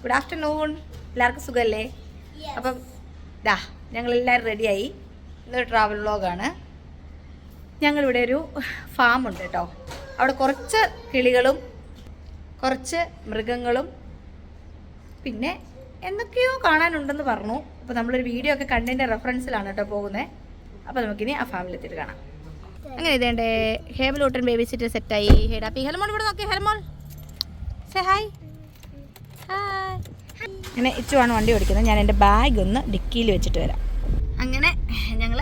Good afternoon. എല്ലാവർക്കും സുഖമല്ലേ? അപ്പം ഞങ്ങളെല്ലാവരും റെഡിയായി. ഇന്നൊരു ട്രാവൽ വ്ളോഗാണ്. ഞങ്ങളിവിടെ ഒരു ഫാമുണ്ട് കേട്ടോ. അവിടെ കുറച്ച് കിളികളും കുറച്ച് മൃഗങ്ങളും പിന്നെ എന്തൊക്കെയോ കാണാനുണ്ടെന്ന് പറഞ്ഞു. അപ്പോൾ നമ്മളൊരു വീഡിയോ ഒക്കെ കണ്ടതിൻ്റെ റെഫറൻസിലാണ് കേട്ടോ പോകുന്നത്. അപ്പോൾ നമുക്കിനി ആ ഫാമിലെത്തിയിട്ട് കാണാം. അങ്ങനെ ഇതേണ്ടേ ഹേമലോട്ടൻ ബേബി സിറ്റർ സെറ്റായി. ഹേഡാപ്പി ഹെൽമോൾ ഇവിടെ നോക്കി. ഹെൽമോൾ സേ ഹായ്. ഹായ്. അങ്ങനെ ഇച്ചുവാണ് വണ്ടി ഓടിക്കുന്നത്. ഞാൻ എൻ്റെ ബാഗ് ഒന്ന് ഡിക്കിയിൽ വെച്ചിട്ട് വരാം. അങ്ങനെ ഞങ്ങൾ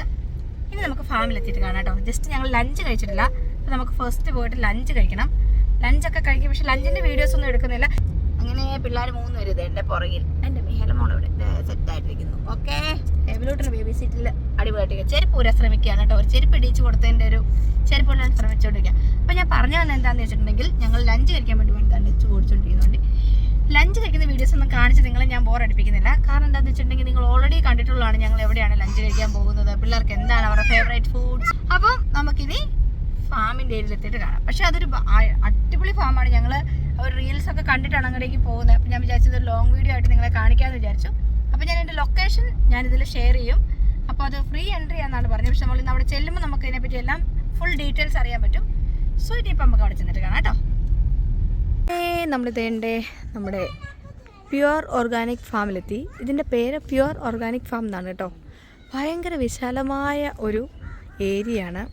ഇനി നമുക്ക് ഫാമിലെത്തിയിട്ട് കാണാം കേട്ടോ. ജസ്റ്റ് ഞങ്ങൾ ലഞ്ച് കഴിച്ചിട്ടില്ല. അപ്പോൾ നമുക്ക് ഫസ്റ്റ് പോയിട്ട് ലഞ്ച് കഴിക്കണം. ലഞ്ചൊക്കെ കഴിക്കും, പക്ഷെ ലഞ്ചിൻ്റെ വീഡിയോസ് ഒന്നും എടുക്കുന്നില്ല. അങ്ങനെ പിള്ളേർ 3 പേര് ഇത് എൻ്റെ പുറകിൽ. എൻ്റെ ഹെൽമോൾ ഇവിടെ സെറ്റായിട്ടിരിക്കുന്നു. ഓക്കെ, ഹേമലോട്ടൻ ബേബി സീറ്റിൽ അടിപൊളിയായിട്ട് ചെരുപ്പ് ഊരാൻ ശ്രമിക്കുകയാണ് കേട്ടോ. ഒരു ചെരുപ്പ് ഇടിച്ച് കൊടുത്തതിൻ്റെ ഒരു ചെരുപ്പ് ഊരാൻ ശ്രമിച്ചുകൊണ്ടിരിക്കുക. അപ്പോൾ ഞാൻ പറഞ്ഞു തന്നെ എന്താണെന്ന് വെച്ചിട്ടുണ്ടെങ്കിൽ ഞങ്ങൾ ലഞ്ച് കഴിക്കാൻ വേണ്ടി വേണ്ടി വെച്ച് ഓടിച്ചുകൊണ്ടിരിക്കുന്നുണ്ട്. ലഞ്ച് കഴിക്കുന്ന വീഡിയോസ് ഒന്നും കാണിച്ച് നിങ്ങളെ ഞാൻ ബോറടിപ്പിക്കുന്നില്ല. കാരണം എന്താണെന്ന് വെച്ചിട്ടുണ്ടെങ്കിൽ നിങ്ങൾ ഓൾറെഡി കണ്ടിട്ടുള്ളതാണ് ഞങ്ങൾ എവിടെയാണ് ലഞ്ച് കഴിക്കാൻ പോകുന്നത്, പിള്ളേർക്ക് എന്താണ് അവരുടെ ഫേവറേറ്റ് ഫുഡ്സ്. അപ്പം നമുക്കിനി ഫാമിൻ്റെ ഏരിയയിലെത്തിയിട്ട് കാണാം. പക്ഷേ അതൊരു അടിപൊളി ഫാമാണ്. ഞങ്ങൾ അവർ റീൽസ് ഒക്കെ കണ്ടിട്ടാണ് അങ്ങോട്ടേക്ക് പോകുന്നത്. അപ്പോൾ ഞാൻ വിചാരിച്ചത് ഒരു ലോങ് വീഡിയോ ആയിട്ട് നിങ്ങളെ കാണിക്കാമെന്ന് വിചാരിച്ചു. അപ്പോൾ ഞാൻ എൻ്റെ ലൊക്കേഷൻ ഞാനിതിൽ ഷെയർ ചെയ്യും. അപ്പോൾ അത് ഫ്രീ എൻട്രി ആണെന്നാണ് പറഞ്ഞത്. പക്ഷെ നമ്മൾ ഇന്ന് അവിടെ ചെല്ലുമ്പോൾ നമുക്ക് ഇതിനെപ്പറ്റി എല്ലാം ഫുൾ ഡീറ്റെയിൽസ് അറിയാൻ പറ്റും. സോ ഇനിയിപ്പോൾ നമുക്ക് അവിടെ ചെന്നിട്ട് കാണാം കേട്ടോ. നമ്മളിതേണ്ടേ നമ്മുടെ പ്യുവർ ഓർഗാനിക് ഫാമിലെത്തി. ഇതിൻ്റെ പേര് പ്യുവർ ഓർഗാനിക് ഫാം എന്നാണ് കേട്ടോ. ഭയങ്കര വിശാലമായ ഒരു ഏരിയയാണ്.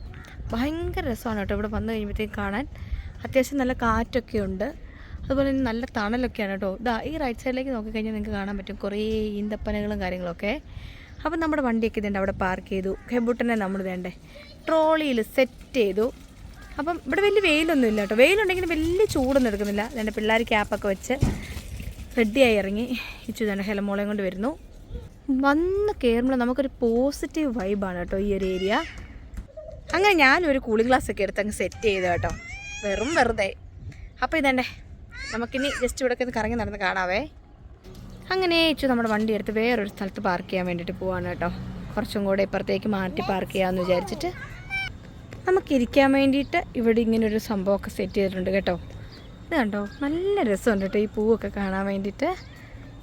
ഭയങ്കര രസമാണ് കേട്ടോ ഇവിടെ വന്നു കഴിയുമ്പോഴത്തേക്ക് കാണാൻ. അത്യാവശ്യം നല്ല കാറ്റൊക്കെ ഉണ്ട്, അതുപോലെ തന്നെ നല്ല തണലൊക്കെയാണ് കേട്ടോ. ഈ റൈറ്റ് സൈഡിലേക്ക് നോക്കിക്കഴിഞ്ഞാൽ നിങ്ങൾക്ക് കാണാൻ പറ്റും കുറേ ഈന്തപ്പനകളും കാര്യങ്ങളൊക്കെ. അപ്പം നമ്മുടെ വണ്ടിയൊക്കെ ഇതുണ്ട് അവിടെ പാർക്ക് ചെയ്തു. ഹെബുട്ടനെ നമ്മൾ വേണ്ടേ ട്രോളിയിൽ സെറ്റ് ചെയ്തു. അപ്പം ഇവിടെ വലിയ വെയിലൊന്നും ഇല്ല കേട്ടോ. വെയിലുണ്ടെങ്കിൽ വലിയ ചൂടൊന്നും എടുക്കുന്നില്ല. എൻ്റെ പിള്ളേർ ക്യാപ്പൊക്കെ വെച്ച് റെഡിയായി ഇറങ്ങി. ഇച്ചു തന്നെ ഹെലമോളയും കൊണ്ട് വരുന്നു. വന്ന് കയറുമ്പോൾ നമുക്കൊരു പോസിറ്റീവ് വൈബാണ് കേട്ടോ ഈ ഒരു ഏരിയ. അങ്ങനെ ഞാനൊരു കൂളിംഗ് ഗ്ലാസ് ഒക്കെ എടുത്ത് അങ്ങ് സെറ്റ് ചെയ്തു കേട്ടോ, വെറുതെ. അപ്പോൾ ഇതന്നെ നമുക്കിനി ജസ്റ്റ് ഇവിടെ ഒന്ന് കറങ്ങി നടന്ന് കാണാവേ. അങ്ങനെ ഇച്ചു നമ്മുടെ വണ്ടി എടുത്ത് വേറൊരു സ്ഥലത്ത് പാർക്ക് ചെയ്യാൻ വേണ്ടിയിട്ട് പോവാണ് കേട്ടോ. കുറച്ചും കൂടെ ഇപ്പുറത്തേക്ക് മാറ്റി പാർക്ക് ചെയ്യാമെന്ന് വിചാരിച്ചിട്ട് നമുക്കിരിക്കാൻ വേണ്ടിയിട്ട് ഇവിടെ ഇങ്ങനൊരു സംഭവമൊക്കെ സെറ്റ് ചെയ്തിട്ടുണ്ട് കേട്ടോ. ഇത് കണ്ടോ, നല്ല രസമുണ്ട് കേട്ടോ ഈ പൂവൊക്കെ കാണാൻ വേണ്ടിയിട്ട്.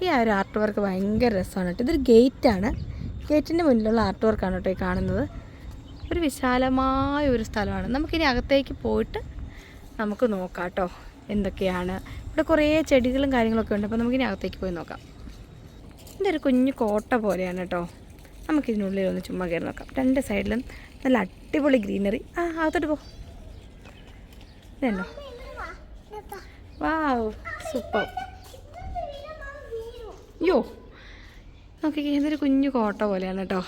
ഈ ഒരു ആർട്ട് വർക്ക് ഭയങ്കര രസമാണ് കേട്ടോ. ഇതൊരു ഗേറ്റാണ്. ഗേറ്റിൻ്റെ മുന്നിലുള്ള ആർട്ട് വർക്കാണ് കേട്ടോ ഈ കാണുന്നത്. ഒരു വിശാലമായ ഒരു സ്ഥലമാണ്. നമുക്കിനി അകത്തേക്ക് പോയിട്ട് നമുക്ക് നോക്കാം കേട്ടോ എന്തൊക്കെയാണ്. ഇവിടെ കുറേ ചെടികളും കാര്യങ്ങളൊക്കെ ഉണ്ട്. അപ്പോൾ നമുക്കിനി അകത്തേക്ക് പോയി നോക്കാം. ഇതൊരു കുഞ്ഞു കോട്ട പോലെയാണ് കേട്ടോ. നമുക്കിതിനുള്ളിൽ ഒന്ന് ചുമ്മാ കയറി നോക്കാം. 2 സൈഡിലും നല്ല അടിപൊളി ഗ്രീനറി. അകത്തോട്ട് പോ. ഇതല്ലോ, വാവ്, സൂപ്പർ. യോ, നോക്കിക്കേ, ഇതൊരു കുഞ്ഞു കോട്ട പോലെയാണ് കേട്ടോ.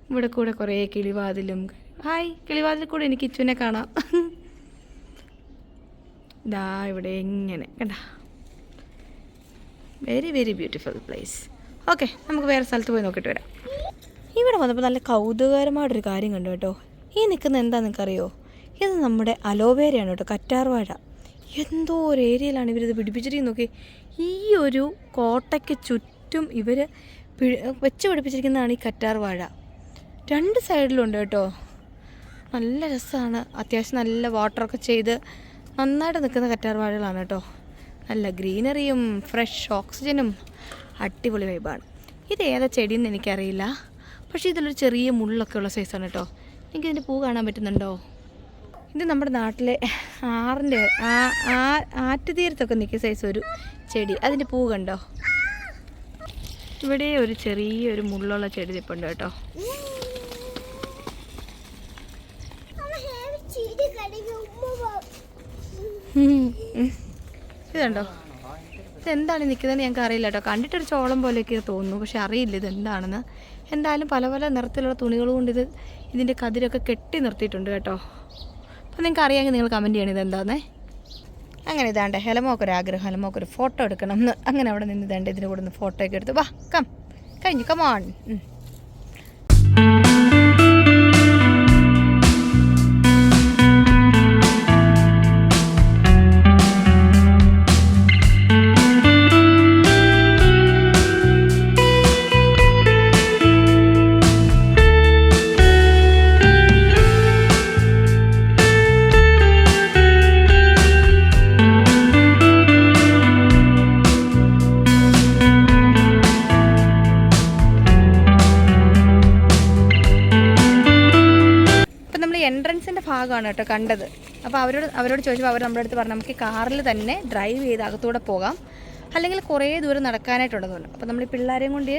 ഇവിടെ കൂടെ കുറേ കിളിവാതിലും. ഹായ്, കിളിവാതിൽ കൂടെ എനിക്ക് ഇച്ചുവിനെ കാണാം. ഇതാ ഇവിടെ എങ്ങനെ കണ്ട, വെരി ബ്യൂട്ടിഫുൾ പ്ലേസ്. ഓക്കെ, നമുക്ക് വേറെ സ്ഥലത്ത് പോയി നോക്കിയിട്ട് വരാം. ഇവിടെ വന്നപ്പോൾ നല്ല കൗതുകകരമായിട്ടൊരു കാര്യം കണ്ടു കേട്ടോ. ഈ നിൽക്കുന്ന എന്താണെന്ന് നിങ്ങൾക്കറിയോ? ഇത് നമ്മുടെ അലോവേരയാണ് കേട്ടോ, കറ്റാർവാഴ. എന്തോ ഒരു ഏരിയയിലാണ് ഇവരിത് പിടിപ്പിച്ചിരിക്കുന്നത്. നോക്കി, ഈ ഒരു കോട്ടയ്ക്ക് ചുറ്റും ഇവർ വെച്ച് പിടിപ്പിച്ചിരിക്കുന്നതാണ് ഈ കറ്റാർവാഴ. 2 സൈഡിലുണ്ട് കേട്ടോ. നല്ല രസമാണ്. അത്യാവശ്യം നല്ല വാട്ടറൊക്കെ ചെയ്ത് നന്നായിട്ട് നിൽക്കുന്ന കറ്റാർവാഴകളാണ് കേട്ടോ. നല്ല ഗ്രീനറിയും ഫ്രഷ് ഓക്സിജനും അടിപൊളി വൈബാണ്. ഇത് ഏതാ ചെടിയെന്ന് എനിക്കറിയില്ല, പക്ഷേ ഇതിലൊരു ചെറിയ മുള്ളൊക്കെ ഉള്ള സൈസാണ് കേട്ടോ. എനിക്കിതിൻ്റെ പൂ കാണാൻ പറ്റുന്നുണ്ടോ? ഇത് നമ്മുടെ നാട്ടിലെ ആറിൻ്റെ ആറ്റുതീരത്തൊക്കെ നിൽക്കുന്ന സൈസ് ഒരു ചെടി. അതിൻ്റെ പൂ കണ്ടോ? ഇവിടെ ഒരു ചെറിയൊരു മുള്ളുള്ള ചെടി നിൽപ്പുണ്ട് കേട്ടോ. ഇതുണ്ടോ? ഇതെന്താണ് നിൽക്കുന്നതെന്ന് ഞങ്ങൾക്ക് അറിയില്ല കേട്ടോ. കണ്ടിട്ടൊരു ചോളം പോലെയൊക്കെ തോന്നുന്നു, പക്ഷെ അറിയില്ല ഇതെന്താണെന്ന്. എന്തായാലും പല നിറത്തിലുള്ള തുണികൾ കൊണ്ട് ഇതിൻ്റെ കതിരൊക്കെ കെട്ടി നിർത്തിയിട്ടുണ്ട് കേട്ടോ. അപ്പോൾ നിങ്ങൾക്ക് അറിയാമെങ്കിൽ നിങ്ങൾ കമൻറ്റ് ചെയ്യണം ഇതെന്താന്നേ. അങ്ങനെ ഇതാണ്ട് ഹെലമോക്കൊരാഗ്രഹം, ഹെലമോക്കൊരു ഫോട്ടോ എടുക്കണം എന്ന്. അങ്ങനെ അവിടെ നിന്ന് ഇതാണ്ട് ഇതിൻ്റെ കൂടെ നിന്ന് ഫോട്ടോ ഒക്കെ എടുത്ത് വാ, കഴിഞ്ഞു, കമോൺ. ഭാഗമാണ് കേട്ടോ കണ്ടത്. അപ്പോൾ അവരോട് ചോദിച്ചപ്പോൾ അവർ നമ്മുടെ അടുത്ത് പറഞ്ഞു നമുക്ക് കാറിൽ തന്നെ ഡ്രൈവ് ചെയ്ത് അകത്തൂടെ പോകാം, അല്ലെങ്കിൽ കുറേ ദൂരം നടക്കാനായിട്ടുണ്ടെന്ന് പറഞ്ഞു. അപ്പോൾ നമ്മൾ ഈ പിള്ളേരെയും കൊണ്ട്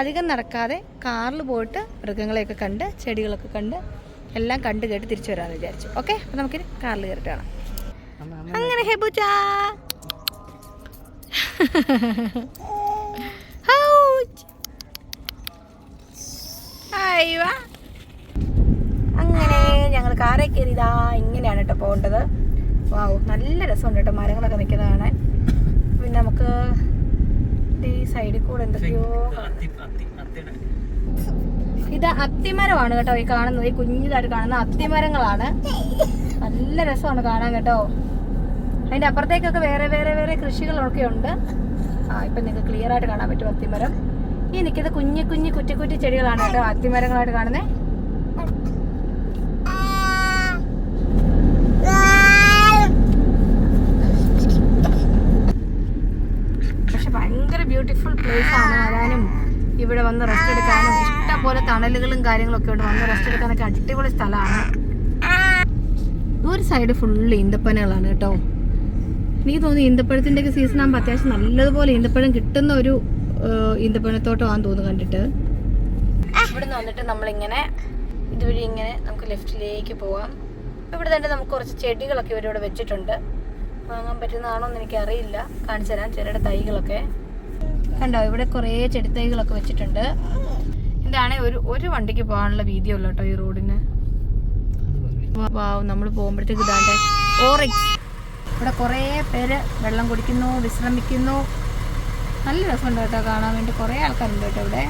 അധികം നടക്കാതെ കാറിൽ പോയിട്ട് മൃഗങ്ങളെയൊക്കെ കണ്ട് ചെടികളൊക്കെ കണ്ട് എല്ലാം കണ്ട് കേട്ട് തിരിച്ചു വരാമെന്ന് വിചാരിച്ചു. ഓക്കെ, അപ്പോൾ നമുക്കിനി കാറിൽ കയറിയിട്ട് കാണാം. അങ്ങനെ ഹെബുച്ചാ അങ്ങനെ ഞങ്ങൾ കാറിൽ കയറിയതാ. ഇങ്ങനെയാണ് കേട്ടോ പോകേണ്ടത്. വാവ്, നല്ല രസമുണ്ട് കേട്ടോ മരങ്ങളൊക്കെ നിൽക്കുന്നത് കാണാൻ. പിന്നെ നമുക്ക് ഈ സൈഡിൽ കൂടെ എന്തൊക്കെയോ ഇത് അത്തിമരമാണ് കേട്ടോ ഈ കാണുന്നത്. ഈ കുഞ്ഞിതായിട്ട് കാണുന്ന അത്തിമരങ്ങളാണ്. നല്ല രസമാണ് കാണാൻ കേട്ടോ. അതിൻ്റെ അപ്പുറത്തേക്കൊക്കെ വേറെ വേറെ വേറെ കൃഷികളൊക്കെ ഉണ്ട്. ഇപ്പം നിങ്ങൾക്ക് ക്ലിയർ ആയിട്ട് കാണാൻ പറ്റും അത്തിമരം. ഈ നിൽക്കുന്നത് കുഞ്ഞി കുഞ്ഞി കുറ്റി കുറ്റി ചെടികളാണ് കേട്ടോ അത്തിമരങ്ങളായിട്ട് കാണുന്നത്. പക്ഷെ ഭയങ്കര ബ്യൂട്ടിഫുൾ പ്ലേസ് ആണ്. വരാനും ഇവിടെ വന്ന് റെസ്റ്റ് എടുക്കാനും ഇഷ്ടം പോലെ തണലുകളും കാര്യങ്ങളൊക്കെ ഉണ്ട്. വന്ന് റെസ്റ്റ് എടുക്കാനൊക്കെ അടിപൊളി സ്ഥലമാണ്. ഒരു സൈഡ് ഫുള്ള് ഈന്തപ്പനകളാണ് കേട്ടോ. എനിക്ക് തോന്നുന്നു ഈന്തപ്പഴത്തിൻ്റെ ഒക്കെ സീസൺ ആകുമ്പോൾ അത്യാവശ്യം നല്ലതുപോലെ ഈന്തപ്പഴം കിട്ടുന്ന ഒരു ഈന്തപ്പഴത്തോട്ടമാണെന്ന് തോന്നുന്നു കണ്ടിട്ട്. ഇവിടെ നിന്ന് വന്നിട്ട് നമ്മളിങ്ങനെ ഇതുവഴി ഇങ്ങനെ നമുക്ക് ലെഫ്റ്റിലേക്ക് പോവാം. ഇവിടെ തന്നെ നമുക്ക് കുറച്ച് ചെടികളൊക്കെ ഇവരിവിടെ വെച്ചിട്ടുണ്ട്. വാങ്ങാൻ പറ്റുന്നതാണോ എന്ന് എനിക്കറിയില്ല. കാണിച്ചു തരാം ചെടിയുടെ തൈകളൊക്കെ കണ്ടോ. ഇവിടെ കുറേ ചെടി തൈകളൊക്കെ വെച്ചിട്ടുണ്ട്. ഇതാണ് ഒരു വണ്ടിക്ക് പോകാനുള്ള വീതിയുള്ളൂ കേട്ടോ ഈ റോഡിന്. വാവ്, നമ്മൾ പോകുമ്പോഴത്തേക്ക് ഇതാണ്ട് ഓറിക്സ്. ഇവിടെ കുറേ പേര് വെള്ളം കുടിക്കുന്നു, വിശ്രമിക്കുന്നു. നല്ല രസമുണ്ട് കേട്ടോ കാണാൻ വേണ്ടി. കുറേ ആൾക്കാരുണ്ട് കേട്ടോ ഇവിടെ.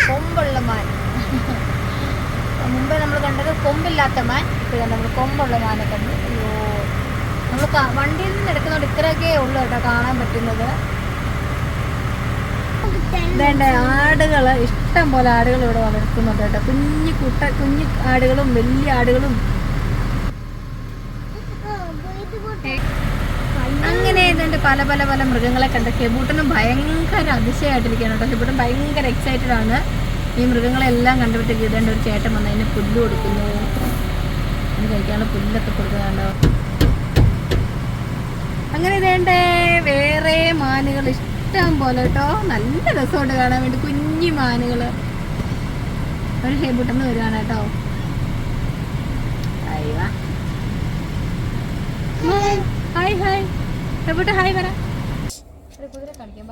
കൊമ്പുള്ള മാൻ. മുമ്പേ നമ്മൾ കണ്ടത് കൊമ്പില്ലാത്ത മാൻ. ഇപ്പോഴാണ് നമ്മൾ കൊമ്പുള്ള മാനെ കണ്ടു. അയ്യോ, നമ്മൾ വണ്ടിയിൽ നിന്ന് എടുക്കുന്നതുകൊണ്ട് ഇത്രയൊക്കെ ഉള്ളു കേട്ടോ കാണാൻ പറ്റുന്നത്. വേണ്ട ആടുകൾ, ഇഷ്ടം പോലെ ആടുകൾ ഇവിടെ വളർത്തുന്നുണ്ട് കേട്ടോ. കുഞ്ഞു ആടുകളും വലിയ ആടുകളും. അങ്ങനെ ഏതാണ്ട് പല പല പല മൃഗങ്ങളെ കണ്ട് ഹെബൂട്ടനും ഭയങ്കര അതിശയമായിട്ടിരിക്കുകയാണ് കേട്ടോ. ഹെബൂട്ടൻ ഭയങ്കര എക്സൈറ്റഡ് ആണ് ഈ മൃഗങ്ങളെല്ലാം കണ്ടുപിടിച്ച്. ഇതേണ്ട ഒരു ചേട്ടൻ വന്ന് അതിന് പുല്ല് കൊടുക്കുന്നു. അതിന് കഴിക്കാനുള്ള പുല്ലൊക്കെ കൊടുക്കുന്നുണ്ടോ. അങ്ങനെ ഇതേണ്ടേ വേറെ മാനുകൾ ഇഷ്ടം പോലെ കേട്ടോ. നല്ല രസമുണ്ട് കാണാൻ വേണ്ടി. കുഞ്ഞു മാനുകൾ ഒരു ഹെബൂട്ടന്ന് വരുവാണ് കേട്ടോ. ഹായ് ഹായ് ഹെബൂട്ട, ഹായ് പറ. കുതിര കാണിക്കാം.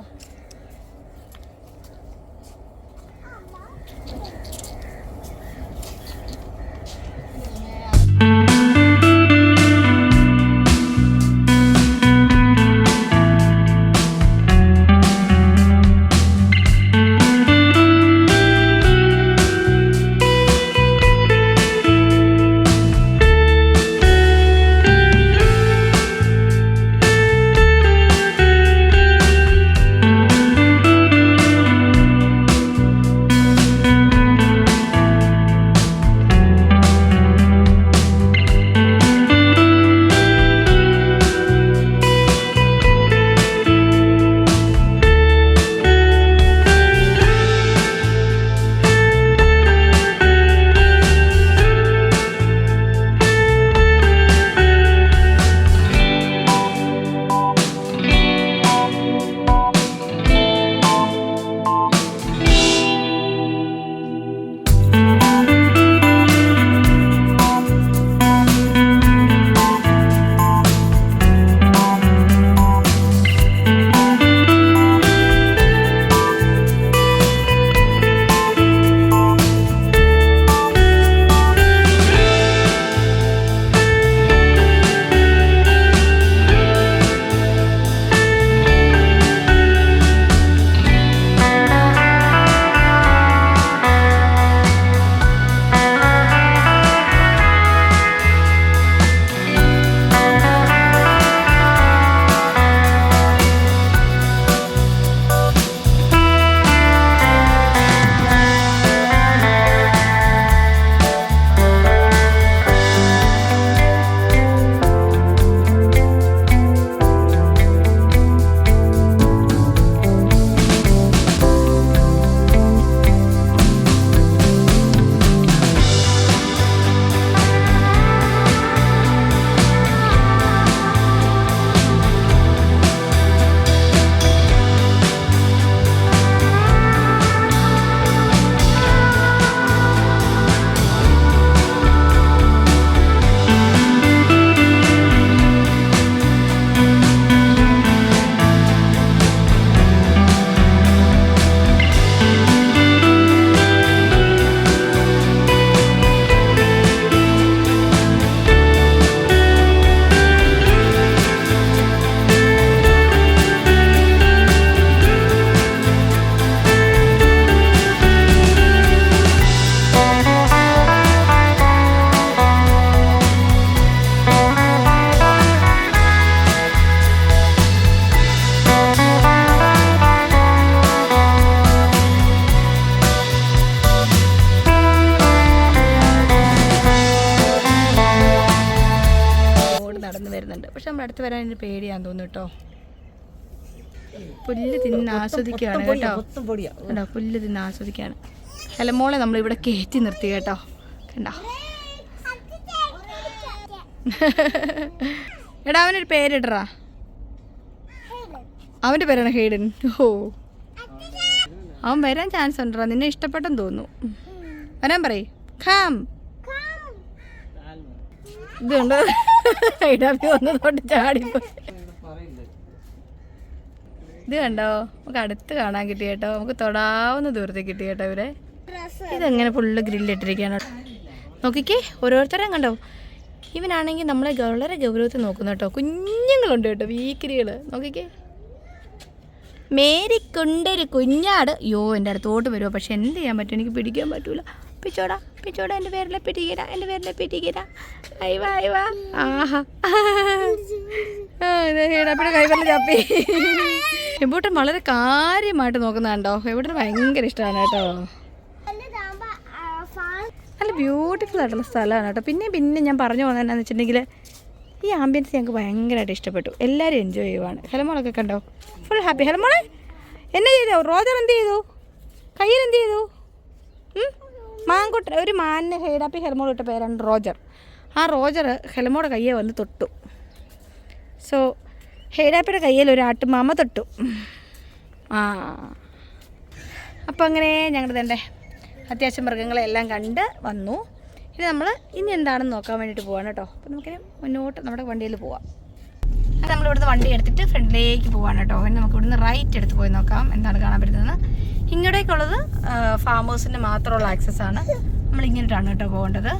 നോക്കുന്നുണ്ട്. പക്ഷെ നമ്മൾ അടുത്ത് വരാൻ എനിക്ക് പേടിയാന്ന് തോന്നുന്നു കേട്ടോ. പുല്ല് തിന്ന് ആസ്വദിക്കുകയാണ് കേട്ടോ. കണ്ടോ, പുല്ല് തിന്ന് ആസ്വദിക്കുകയാണ്. ഹെലമോളെ നമ്മളിവിടെ കയറ്റി നിർത്തി കേട്ടോ. കണ്ടോ, എടാ അവനൊരു പേരിടറാ. അവൻ്റെ പേരാണ് ഹെയ്ഡൻ. ഓ, അവൻ വരാൻ ചാൻസ് ഉണ്ടോ? നിന്നെ ഇഷ്ടപ്പെട്ടെന്ന് തോന്നുന്നു. വരാൻ പറയ്. ഖാം. ഇതുണ്ട് ഹൈഡാപ്പി വന്നതോട്ട് ചാടിപ്പോയി. ഇത് കണ്ടോ, നമുക്ക് അടുത്ത് കാണാൻ കിട്ടി കേട്ടോ. നമുക്ക് തൊടാവുന്ന ദൂരത്തേക്ക് കിട്ടി കേട്ടോ. ഇവരെ ഇതെങ്ങനെ ഫുള്ള് ഗ്രില്ലിട്ടിരിക്കുകയാണ്. നോക്കിക്കേ, ഓരോരുത്തരെയും കണ്ടോ. ഇവനാണെങ്കിൽ നമ്മളെ വളരെ ഗൗരവത്തിൽ നോക്കുന്നു കേട്ടോ. കുഞ്ഞുങ്ങളുണ്ട് കേട്ടോ, വീക്കിരികൾ. നോക്കിക്കേ, മേരിക്കൊണ്ടൊരു കുഞ്ഞാട്. അയ്യോ, എൻ്റെ അടുത്തോട്ട് വരുമോ? പക്ഷെ എന്ത് ചെയ്യാൻ പറ്റും, എനിക്ക് പിടിക്കാൻ പറ്റൂല. പിച്ചോടാ പിച്ചോടാ, എൻ്റെ പേരിലെ പിടിക്കരാ, എൻ്റെ പേരിലെ പിടിക്കരാ. അയവാ അയവാ. ആഹാ, ഹീടാപ്പിയുടെ കൈവല്ല ചപ്പി. എബൂട്ടൻ വളരെ കാര്യമായിട്ട് നോക്കുന്നതാണ്ടോ. എബൂട്ടന് ഭയങ്കര ഇഷ്ടമാണ് കേട്ടോ. നല്ല ബ്യൂട്ടിഫുൾ ആയിട്ടുള്ള സ്ഥലമാണ് കേട്ടോ. പിന്നെ ഞാൻ പറഞ്ഞു പോകുന്നതെന്നു വെച്ചിട്ടുണ്ടെങ്കിൽ ഈ ആംബിയൻസ് ഞങ്ങൾക്ക് ഭയങ്കരമായിട്ട് ഇഷ്ടപ്പെട്ടു. എല്ലാവരും എൻജോയ് ചെയ്യുവാണ്. ഹെലമോളൊക്കെ കണ്ടോ, ഫുൾ ഹാപ്പി. ഹെലമോളെ എന്നെ ചെയ്തോ? റോജർ എന്ത് ചെയ്തു? കയ്യിൽ എന്ത് ചെയ്തു? മാങ്കുട്ട ഒരു മാനിന് ഹെയ്ഡാപ്പി ഹെലമോൾ ഇട്ട പേരാണ് റോജർ. ആ റോജർ ഹെലമോടെ കയ്യെ വന്ന് തൊട്ടു. സോ ഹെയ്ഡാപ്പിയുടെ കയ്യിൽ ഒരു ആട്ടുമാമ തൊട്ടു. അപ്പോൾ അങ്ങനെ ഞങ്ങളുടെ തന്നെ അത്യാവശ്യം മൃഗങ്ങളെല്ലാം കണ്ട് വന്നു. ഇനി നമ്മൾ ഇനി എന്താണെന്ന് നോക്കാൻ വേണ്ടിയിട്ട് പോവാണ് കേട്ടോ. അപ്പോൾ നമുക്കിനി മുന്നോട്ട് നമ്മുടെ വണ്ടിയിൽ പോവാം. അത് നമ്മളിവിടുന്ന് വണ്ടി എടുത്തിട്ട് ഫ്രണ്ടിലേക്ക് പോവാണ് കേട്ടോ. ഇനി നമുക്ക് ഇവിടുന്ന് റൈറ്റ് എടുത്ത് പോയി നോക്കാം എന്താണ് കാണാൻ പറ്റുന്നത്. ഇങ്ങോട്ടേക്കുള്ളത് ഫാമേഴ്സിൻ്റെ മാത്രമുള്ള ആക്സസ് ആണ്. നമ്മൾ ഇങ്ങോട്ടാണ് കേട്ടോ പോകേണ്ടത്.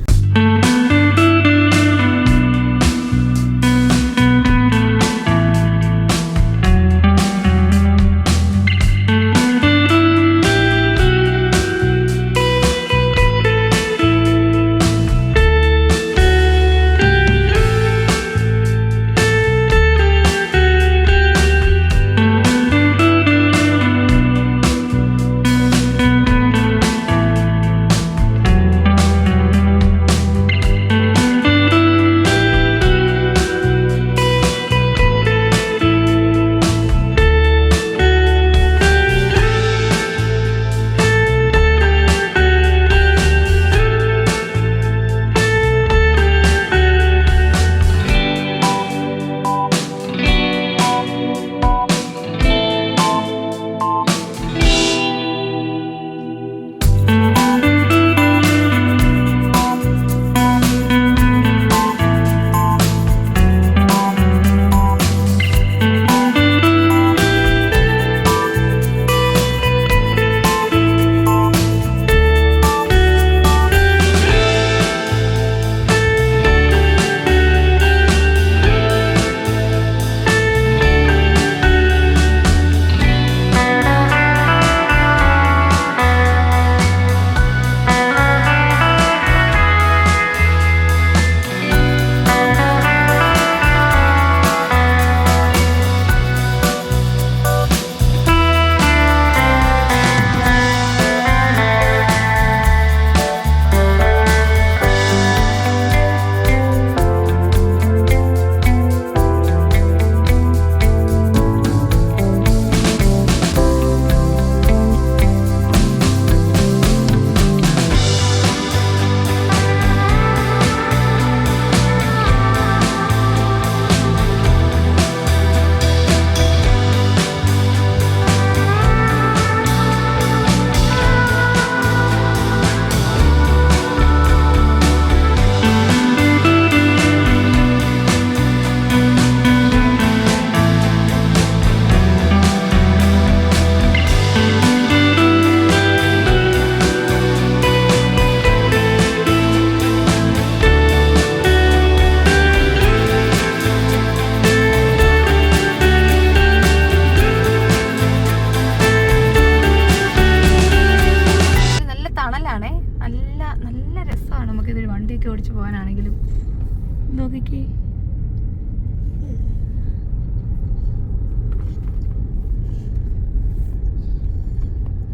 നോക്കിക്കേ.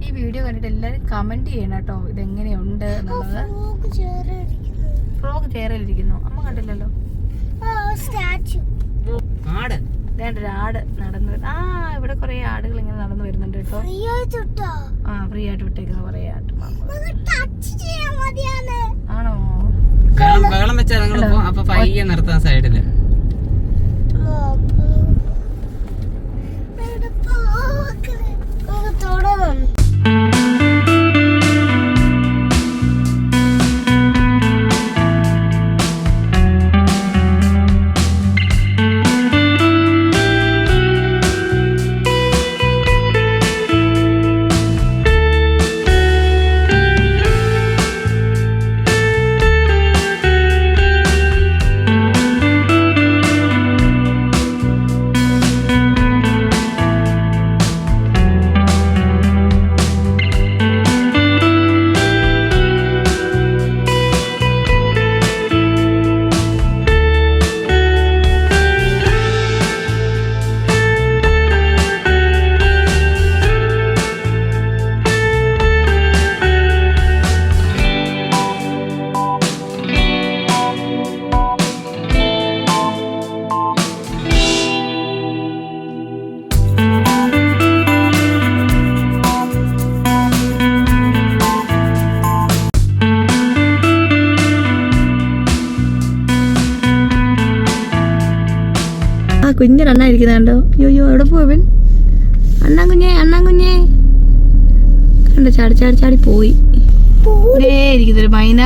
ഈ വീഡിയോ കണ്ടിട്ട് എല്ലാവരും കമന്റ് ചെയ്യണം കേട്ടോ, ഇതെങ്ങനെയുണ്ട് എന്നുള്ളത്. ഫ്രോഗ് ചെയറിലിരിക്കുന്നു, അമ്മ കണ്ടില്ലല്ലോ. ഒരു ആട് നടന്നു. ഇവിടെ കുറെ ആടുകൾ ഇങ്ങനെ നടന്നു വരുന്നുണ്ട് കേട്ടോ. ഫ്രീ ആയിട്ട് വിട്ടേക്കുന്ന കുറെ ആട്. ആണോ? വെള്ളം വെച്ചാൽ അപ്പൊ പയ്യെ നിർത്താൻ സൈഡില്. കുഞ്ഞിരണ്ണായിരിക്കുന്നുണ്ടോ? അയ്യോ എവിടെ പോവൻ? അണ്ണാൻ കുഞ്ഞേ കണ്ടോ? ചാടി ചാടി ചാടി പോയി. ഇരിക്കുന്നൊരു മൈന.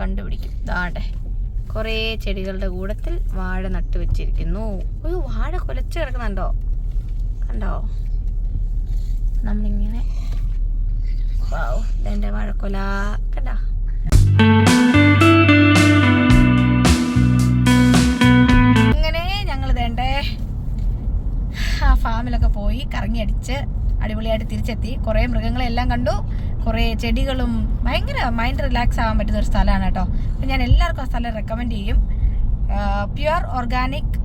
കണ്ടുപിടിക്കും. ദാണ്ടെ കുറേ ചെടികളുടെ കൂടത്തിൽ വാഴ നട്ടു വെച്ചിരിക്കുന്നു. ഒരു വാഴ കൊലച്ച് കിടക്കുന്നുണ്ടോ? കണ്ടോ? നമ്മളിങ്ങനെ എന്റെ വാഴക്കൊല കണ്ടോ? ഇങ്ങനെ ഞങ്ങൾ ഇതേണ്ടേ ആ ഫാമിലൊക്കെ പോയി കറങ്ങി അടിച്ച് അടിപൊളിയായിട്ട് തിരിച്ചെത്തി. കുറേ മൃഗങ്ങളെല്ലാം കണ്ടു, കുറേ ചെടികളും. ഭയങ്കര മൈൻഡ് റിലാക്സ് ആവാൻ പറ്റുന്ന ഒരു സ്ഥലമാണ് കേട്ടോ. അപ്പം ഞാൻ എല്ലാവർക്കും ആ സ്ഥലം റെക്കമെൻഡ് ചെയ്യും. പ്യുവർ ഓർഗാനിക്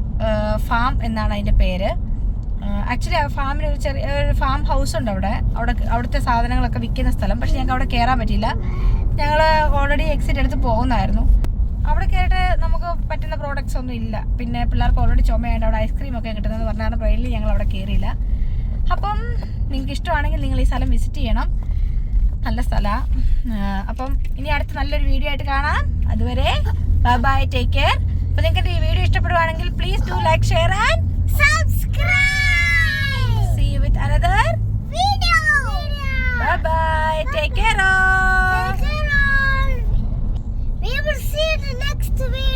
ഫാം എന്നാണ് അതിൻ്റെ പേര്. ആക്ച്വലി ആ ഫാമിന് ഒരു ചെറിയ ഒരു ഫാം ഹൗസ് ഉണ്ട് അവിടുത്തെ സാധനങ്ങളൊക്കെ വിൽക്കുന്ന സ്ഥലം. പക്ഷെ ഞങ്ങൾക്ക് അവിടെ കയറാൻ പറ്റിയില്ല. ഞങ്ങൾ ഓൾറെഡി എക്സിറ്റ് എടുത്ത് പോകുന്നതായിരുന്നു. അവിടെ കയറിയിട്ട് നമുക്ക് പറ്റുന്ന പ്രോഡക്റ്റ്സ് ഒന്നും ഇല്ല. പിന്നെ പിള്ളേർക്ക് ഓൾറെഡി ചുമയുണ്ട്, അവിടെ ഐസ്ക്രീം ഒക്കെ കിട്ടുന്നതെന്ന് പറഞ്ഞാൽ ട്രെയിനിൽ ഞങ്ങൾ അവിടെ കയറിയില്ല. അപ്പം നിങ്ങൾക്ക് ഇഷ്ടമാണെങ്കിൽ നിങ്ങൾ ഈ സ്ഥലം വിസിറ്റ് ചെയ്യണം. നല്ല സ്ഥലമാണ്. അപ്പം ഇനി അടുത്ത നല്ലൊരു വീഡിയോ ആയിട്ട് കാണാം. അതുവരെ ബൈ ബൈ, ടേക്ക് കെയർ. അപ്പോൾ നിങ്ങൾക്ക് ഈ വീഡിയോ ഇഷ്ടപ്പെടുവാണെങ്കിൽ please do like, share and subscribe. See you with another video. Bye bye, take care. We will see you in the next video.